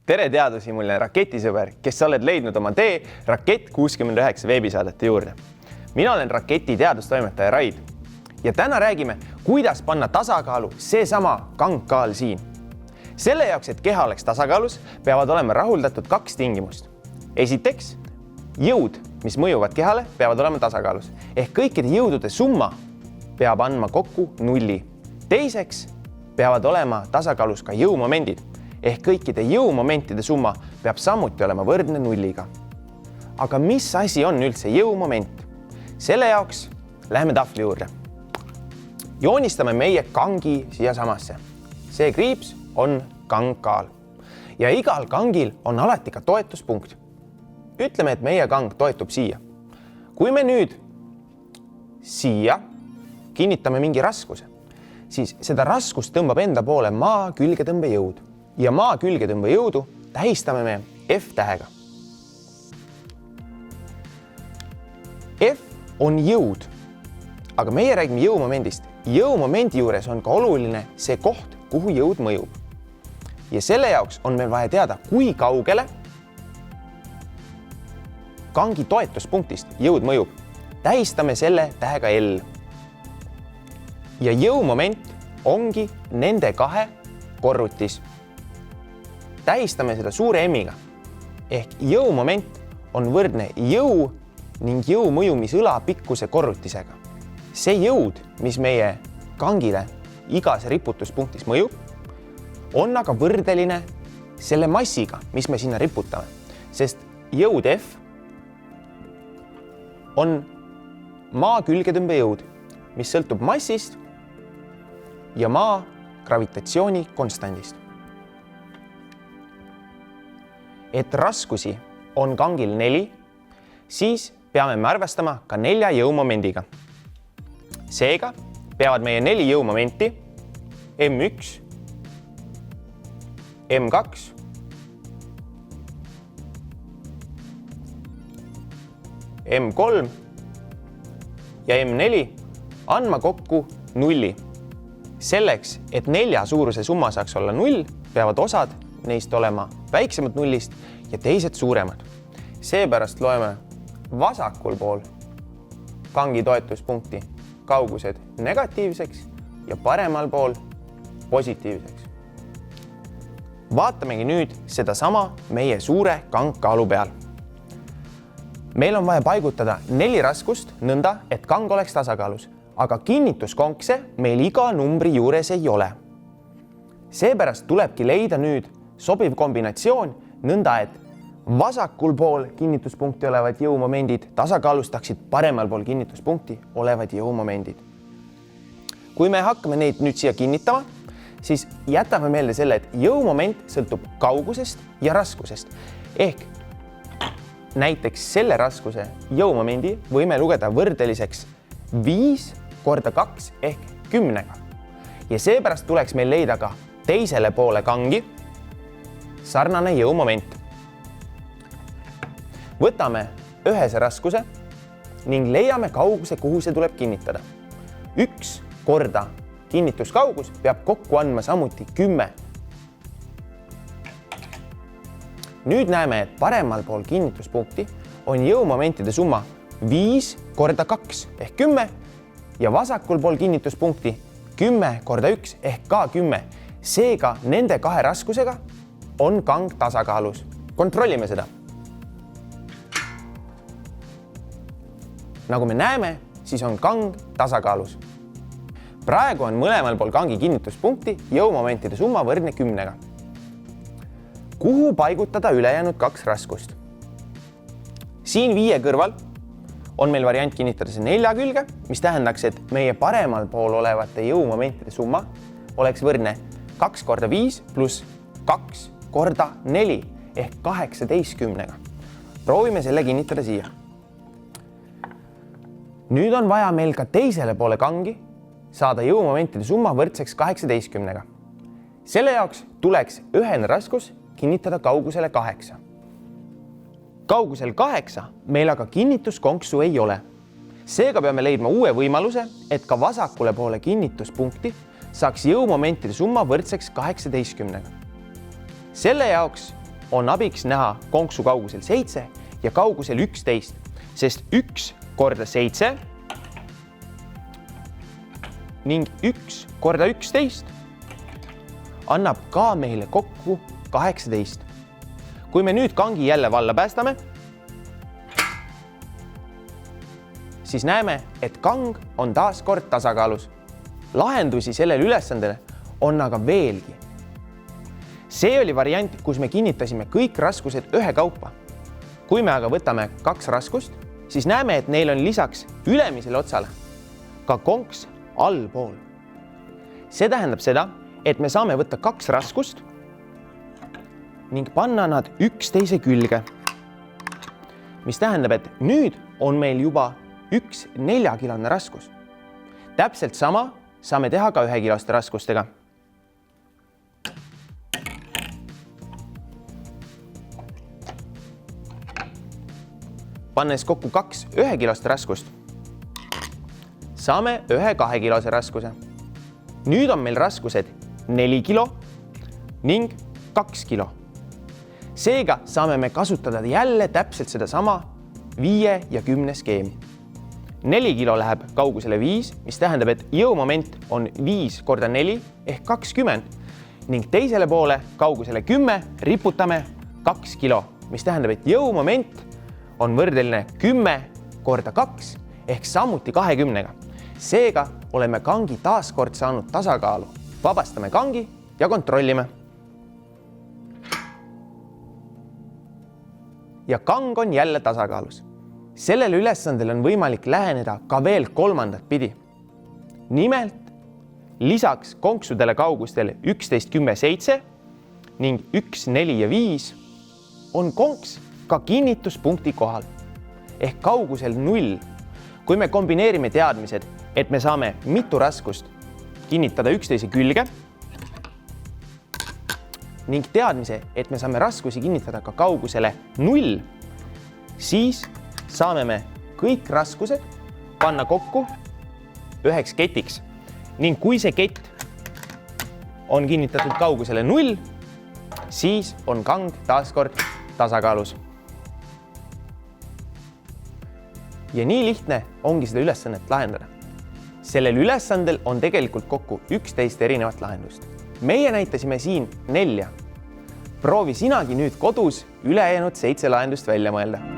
Tere teadushimuline raketisõber, kes sa oled leidnud oma tee Rakett 69 veebisaadete juurde. Mina olen Raketi teadustoimetaja Raid ja täna räägime, kuidas panna tasakaalu seesama kangkaal siin. Selle jaoks, et keha oleks tasakaalus, peavad olema rahuldatud kaks tingimust. Esiteks, jõud, mis mõjuvad kehale, peavad olema tasakaalus. Ehk kõikide jõudude summa peab andma kokku 0. Teiseks, peavad olema tasakaalus ka jõumomendid. Ehk kõikide jõumomentide summa peab samuti olema võrdne 0. Aga mis asi on üldse jõumoment? Selle jaoks läheme tahvli juurde. Joonistame meie kangi siia samasse. See kriips on kangkaal. Ja igal kangil on alati ka toetuspunkt. Ütleme, et meie kang toetub siia. Kui me nüüd siia kinnitame mingi raskuse, siis seda raskust tõmbab enda poole maa külgetõmbejõud. Ja maa külgetõmbejõudu tähistame me F-tähega. F on jõud, aga meie räägime jõumomendist. Jõumomendi juures on ka oluline see koht, kuhu jõud mõjub. Ja selle jaoks on meil vaja teada, kui kaugele kangi toetuspunktist jõud mõjub. Tähistame selle tähega L. Ja jõumoment ongi nende kahe korrutis. Tähistame seda suure M-iga. Ehk jõumoment on võrdne jõu ning jõu mõjumisõla pikkuse korrutisega. See jõud, mis meie kangile igas riputuspunktis mõjub, on aga võrdeline selle massiga, mis me sinna riputame. Sest jõud F on maa külgetõmbejõud, mis sõltub massist ja maa gravitatsiooni konstandist. Et raskusi on kangil 4, siis peame me arvestama ka 4 jõumomendiga. Seega peavad meie 4 jõumomenti M1, M2, M3 ja M4 andma kokku 0. Selleks, et 4 suuruse summa saaks olla 0, peavad osad neist olema väiksemad 0 ja teised suuremad. Seepärast loeme vasakul pool kangi toetuspunkti kaugused negatiivseks ja paremal pool positiivseks. Vaatamegi nüüd seda sama meie suure kangkaalu peal. Meil on vaja paigutada 4 raskust nõnda, et kang oleks tasakaalus, aga kinnituskonkse meil iga numbri juures ei ole. Seepärast tulebki leida nüüd sobiv kombinatsioon nõnda, et vasakul pool kinnituspunkti olevad jõumomendid tasakaalustaksid paremal pool kinnituspunkti olevad jõumomendid. Kui me hakkame neid nüüd siia kinnitama, siis jätame meelde selle, et jõumoment sõltub kaugusest ja raskusest. Ehk näiteks selle raskuse jõumomendi võime lugeda võrdeliseks 5 korda 2 ehk 10. Ja seepärast tuleks meil leida ka teisele poole kangi sarnane jõumoment. Võtame ühe see raskuse ning leiame kauguse, kuhu see tuleb kinnitada. 1 korda kinnituskaugus peab kokku andma samuti 10. Nüüd näeme, et paremal pool kinnituspunkti on jõumomentide summa 5 korda 2 ehk 10 ja vasakul pool kinnituspunkti 10 korda 1 ehk ka 10. Seega nende 2 raskusega on kang tasakaalus. Kontrollime seda. Nagu me näeme, siis on kang tasakaalus. Praegu on mõlemal pool kangi kinnituspunkti jõumomentide summa võrdne 10. Kuhu paigutada ülejäänud 2 raskust? Siin 5 kõrval on meil variant kinnitada see 4 külge, mis tähendaks, et meie paremal pool olevate jõumomentide summa oleks võrdne 2 korda 5 pluss 2 korda 4 ehk 18. Proovime selle kinnitada siia. Nüüd on vaja meil ka teisele poole kangi saada jõumomentide summa võrdseks 18. Selle jaoks tuleks ühene raskus kinnitada kaugusele 8. Kaugusel 8 meil aga kinnituskonksu ei ole. Seega peame leidma uue võimaluse, et ka vasakule poole kinnituspunkti saaks jõumomentide summa võrdseks 18. Selle jaoks on abiks näha konksu kaugusel 7 ja kaugusel 11, sest 1 korda 7 ning 1 korda 11 annab ka meile kokku 18. Kui me nüüd kangi jälle valla päästame, siis näeme, et kang on taas kord tasakaalus. Lahendusi sellele ülesandele on aga veelgi. See oli variant, kus me kinnitasime kõik raskused ühekaupa. Kui me aga võtame 2 raskust, siis näeme, et neil on lisaks ülemisele otsale ka konks allpool. See tähendab seda, et me saame võtta 2 raskust ning panna nad üksteise külge, mis tähendab, et nüüd on meil juba 1 4-kilone raskus. Täpselt sama saame teha ka 1-kiloste raskustega. Pannes kokku 2 1-kiloste raskust, saame 1 2-kilose raskuse. Nüüd on meil raskused 4 kilo ning 2 kilo. Seega saame me kasutada jälle täpselt seda sama 5 ja 10 skeemi. 4 kilo läheb kaugusele 5, mis tähendab, et jõumoment on 5 korda 4 ehk 20 ning teisele poole kaugusele 10 riputame 2 kilo, mis tähendab, et jõumoment on võrdeline 10 korda 2 ehk samuti 20. Seega oleme kangi taas kord saanud tasakaalu. Vabastame kangi ja kontrollime. Ja kang on jälle tasakaalus. Sellele ülesandele on võimalik läheneda ka veel 3. pidi. Nimelt, lisaks konksudele kaugustele 11, 10, 7 ning 1, 4 ja 5 on konks ka kinnituspunkti kohal ehk kaugusel 0. Kui me kombineerime teadmised, et me saame mitu raskust kinnitada üksteise külge ning teadmise, et me saame raskusi kinnitada ka kaugusele 0, siis saame me kõik raskused panna kokku üheks ketiks. Ning kui see kett on kinnitatud kaugusele 0, siis on kang taaskord tasakaalus. Ja nii lihtne ongi seda ülesannet lahendada. Sellel ülesandel on tegelikult kokku 11 erinevat lahendust. Meie näitasime siin 4. Proovi sinagi nüüd kodus ülejäänud 7 lahendust välja mõelda.